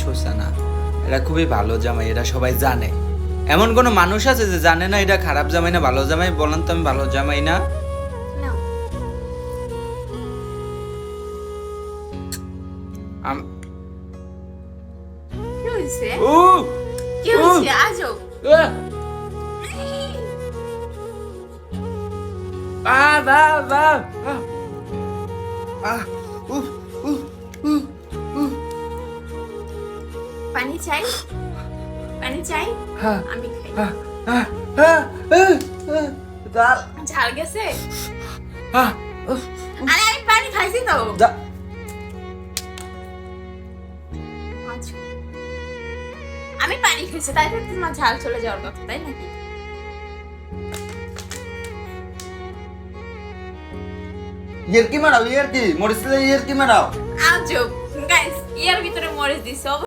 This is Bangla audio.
হচ্ছে না। এটা খুবই ভালো জামাই, এটা সবাই জানে। এমন কোনো মানুষ আছে যে জানে না এটা খারাপ জামাই না ভালো জামাই? বলেন তো আমি ভালো জামাই না? নাও। কি হয়েছে? ও কি হয়েছে? আজও বা বা পানি চাই? পানি চাই? আমি খাই। ঝাল গেছে? আরে আমি পানি খাইছি তো। আচ্ছা। আমি পানি খেয়েছি তাই তো তোমার ঝাল চলে যাওয়ার কথা, তাই নাকি? ইয়ার কি মারাও, ইয়ার কি মরিস, ইয়ার কি মারাও। আজব গাইস, এর ভিতরে মরিচ দিছো।